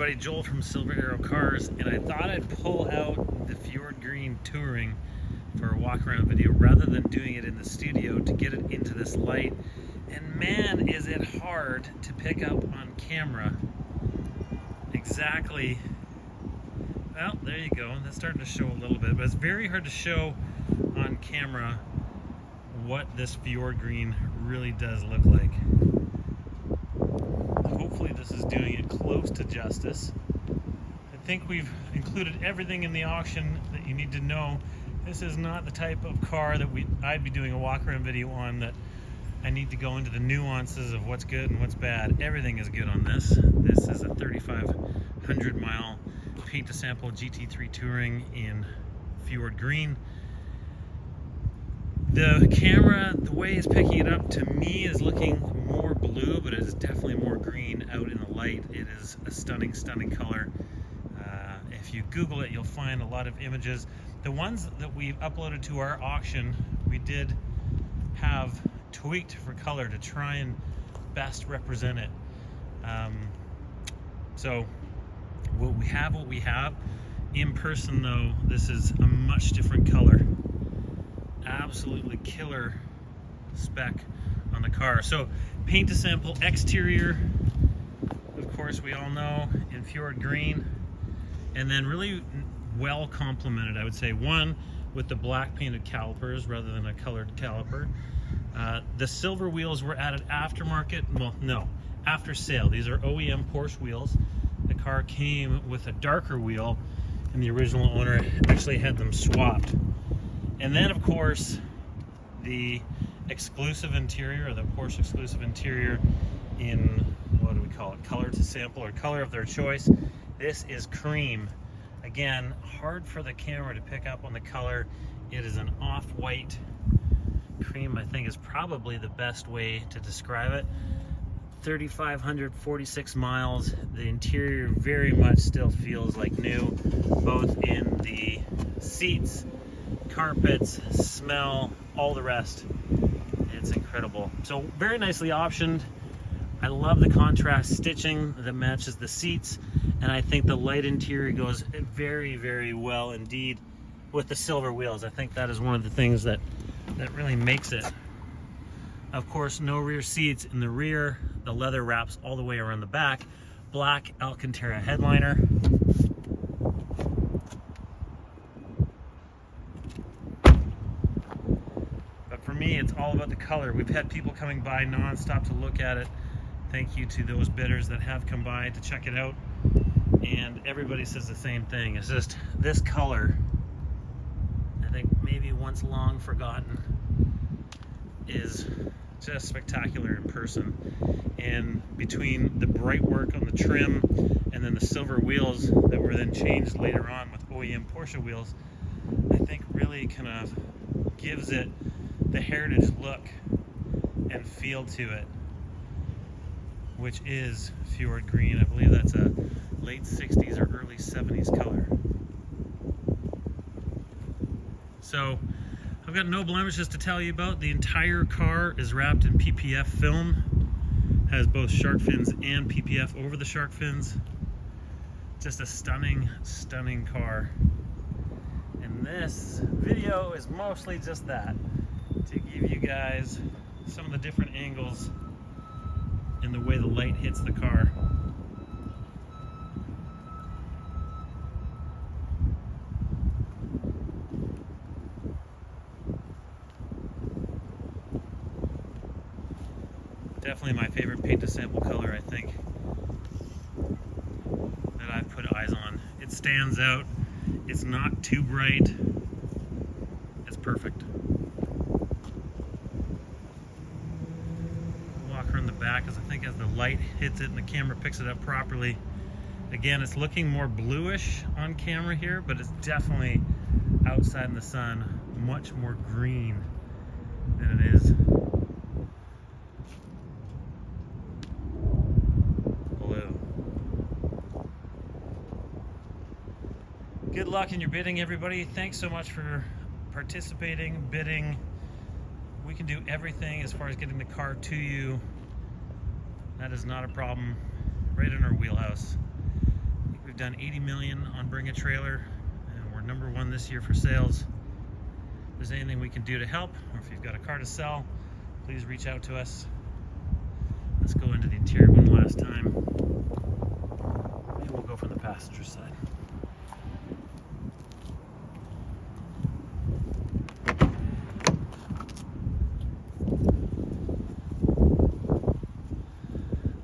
everybody, Joel from Silver Arrow Cars, and I thought I'd pull out the Fjord Green Touring for a walk around video rather than doing it in the studio to get it into this light. And man, is it hard to pick up on camera exactly. Well, there you go, that's starting to show a little bit, but it's very hard to show on camera what this Fjord Green really does look like. Hopefully this is doing it close to justice. I think we've included everything in the auction that you need to know. This is not the type of car that I'd be doing a walk around video on, that I need to go into the nuances of what's good and what's bad. Everything is good on this. This is a 3,500 mile paint to sample GT3 Touring in Fjord Green. The camera, the way it's picking it up, to me is looking more blue, but it is definitely more green out in the light. It is a stunning, stunning color. If you Google it, you'll find a lot of images. The ones that we've uploaded to our auction, we did have tweaked for color to try and best represent it. So what we have. In person though, this is a much different color. Absolutely killer spec on the car. So paint to sample exterior, of course we all know, in Fjord Green, and then really well complemented, I would say. One, with the black painted calipers rather than a colored caliper. The silver wheels were added aftermarket, well no, after sale. These are OEM Porsche wheels. The car came with a darker wheel and the original owner actually had them swapped. And then of course the exclusive interior, or the Porsche exclusive interior in, what do we call it, color to sample or color of their choice. This is cream. Again, hard for the camera to pick up on the color. It is an off-white cream, I think is probably the best way to describe it. 3,546 miles. The interior very much still feels like new, both in the seats, carpets, smell, all the rest. It's incredible. So very nicely optioned. I love the contrast stitching that matches the seats, and I think the light interior goes very, very well indeed with the silver wheels. I think that is one of the things that really makes it. Of course, no rear seats in the rear. The leather wraps all the way around the back. Black Alcantara headliner. But for me, it's all about the color. We've had people coming by non-stop to look at it. Thank you to those bidders that have come by to check it out. And everybody says the same thing. It's just this color, I think maybe once long forgotten, is just spectacular in person. And between the bright work on the trim and then the silver wheels that were then changed later on with OEM Porsche wheels, I think really kind of gives it the heritage look and feel to it, which is Fjord Green. I believe that's a late 60s or early 70s color. So I've got no blemishes to tell you about. The entire car is wrapped in PPF film, has both shark fins and PPF over the shark fins. Just a stunning, stunning car. And this video is mostly just that, to give you guys some of the different angles and the way the light hits the car. Definitely my favorite paint to sample color, I think, that I've put eyes on. It stands out. It's not too bright. It's perfect. Walk around the back, as I think as the light hits it and the camera picks it up properly. Again, it's looking more bluish on camera here, but it's definitely outside in the sun much more green than it is blue. Good luck in your bidding, everybody. Thanks so much for participating, bidding. We can do everything as far as getting the car to you. That is not a problem. Right in our wheelhouse. We've done 80 million on Bring a Trailer, and we're #1 this year for sales. If there's anything we can do to help, or if you've got a car to sell, please reach out to us. Let's go into the interior one last time. Maybe we'll go from the passenger side.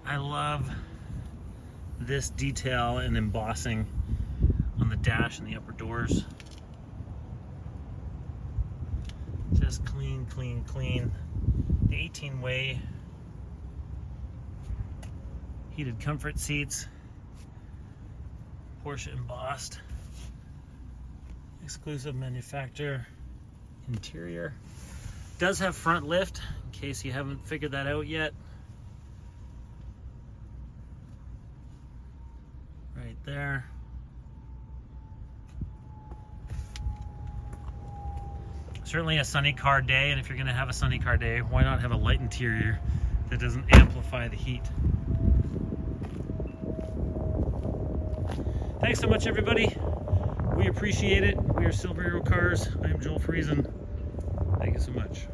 I love this detail and embossing on the dash and the upper doors. Just clean, clean, clean. The 18-way heated comfort seats. Porsche embossed. Exclusive manufacturer interior. Does have front lift, in case you haven't figured that out yet. Right there. Certainly a sunny car day, and if you're going to have a sunny car day, why not have a light interior that doesn't amplify the heat? Thanks so much, everybody. We appreciate it. We are Silver Arrow Cars. I am Joel Friesen. Thank you so much.